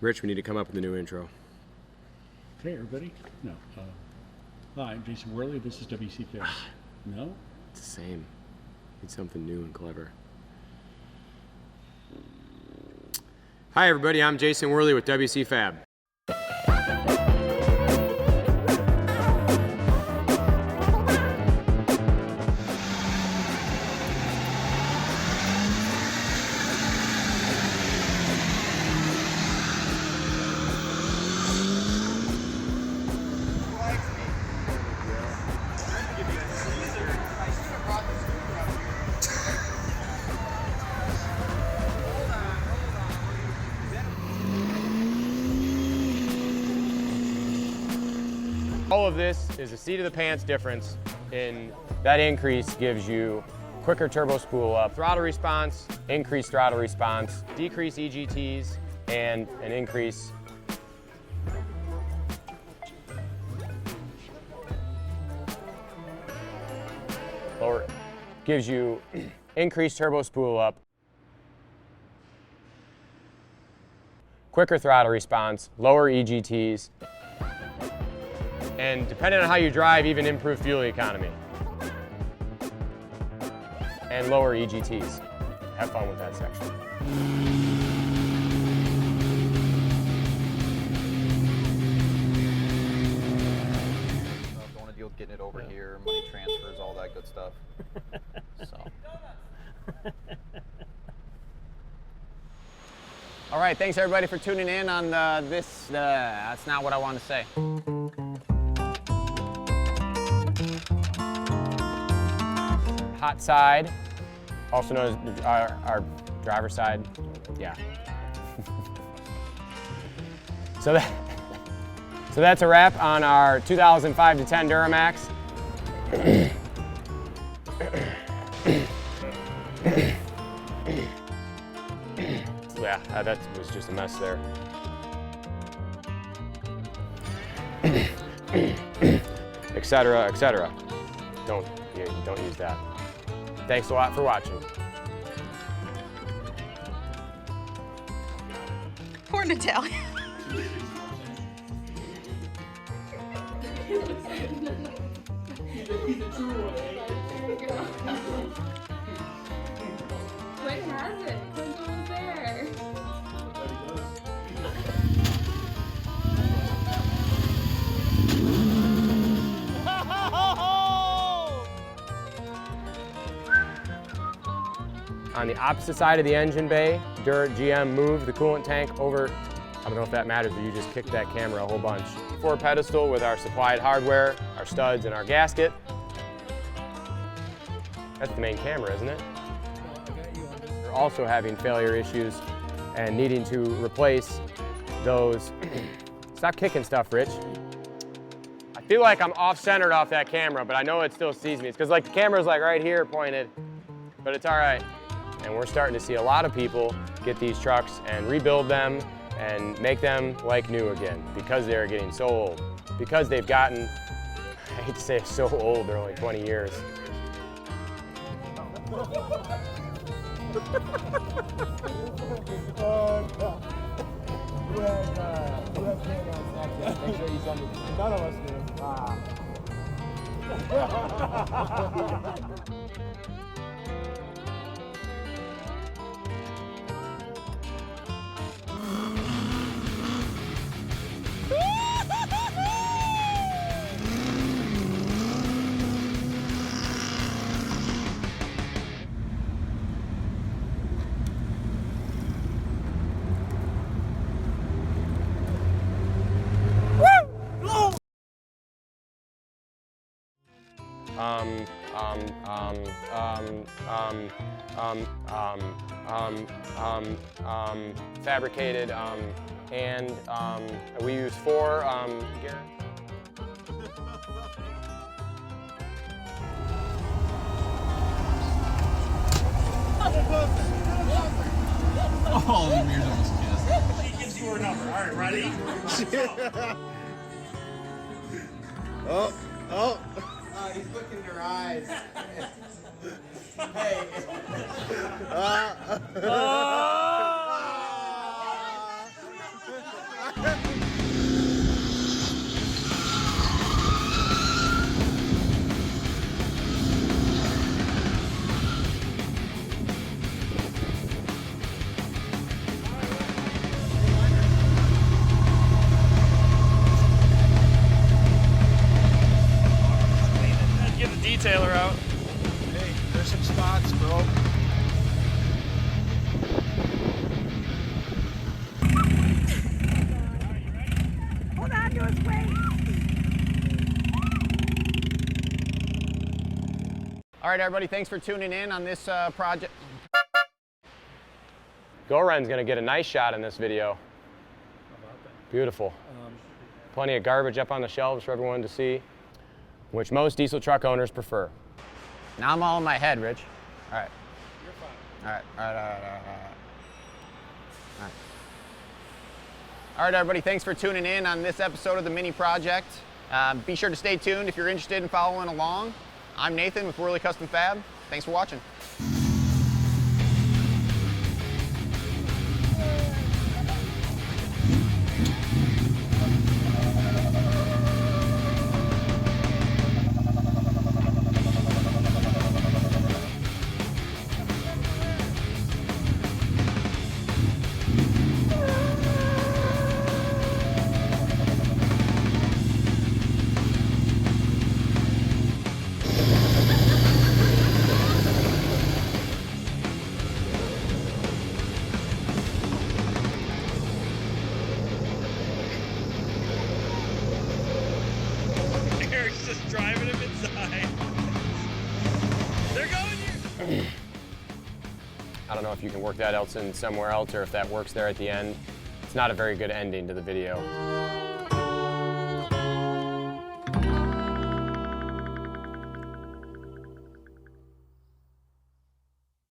Rich, we need to come up with a new intro. Hey, everybody. No. Hi, I'm Jason Wehrli. This is WCFab. No? It's the same. Need something new and clever. Hi, everybody. I'm Jason Wehrli with WCFab. All of this is a seat of the pants difference. In that increase gives you quicker turbo spool up, throttle response, increased throttle response, decrease EGTs, and an increase lower, gives you increased turbo spool up, quicker throttle response, lower EGTs, and depending on how you drive, even improve fuel economy and lower EGTs. Have fun with that section. Don't want to deal with getting it over here, money transfers, all that good stuff. So. All right, thanks everybody for tuning in on this. That's not what I want to say. Hot side, also known as our driver's side. Yeah. So that's a wrap on our 2005 to 10 Duramax. Yeah, that was just a mess there. Etc., etc. Don't use that. Thanks a lot for watching. Poor Natalia. What has it? Who's almost there? On the opposite side of the engine bay, GM moved the coolant tank over. I don't know if that matters, but you just kicked that camera a whole bunch. 4 pedestal with our supplied hardware, our studs, and our gasket. That's the main camera, isn't it? We're also having failure issues and needing to replace those. Stop kicking stuff, Rich. I feel like I'm off-centered off that camera, but I know it still sees me. It's because like the camera's like right here pointed, but it's all right. And we're starting to see a lot of people get these trucks and rebuild them and make them like new again because they're getting so old. Because they've gotten, I hate to say so old, they're only 20 years. None of us do. Fabricated, and we use 4 Oh, the mirror's almost kissed. He gives you her number. All right, ready? Oh. Oh, he's looking in her eyes. Hey. All right, everybody, thanks for tuning in on this project. Goren's gonna get a nice shot in this video. Beautiful. Plenty of garbage up on the shelves for everyone to see, which most diesel truck owners prefer. Now I'm all in my head, Rich. All right. You're fine. All right, all right, all right, all right, all right. All right. All right, everybody, thanks for tuning in on this episode of the mini project. Be sure to stay tuned if you're interested in following along. I'm Nathan with Wehrli Custom Fab. Thanks for watching. Eric's just driving him inside. They're going here. I don't know if you can work that else in somewhere else or if that works there at the end. It's not a very good ending to the video.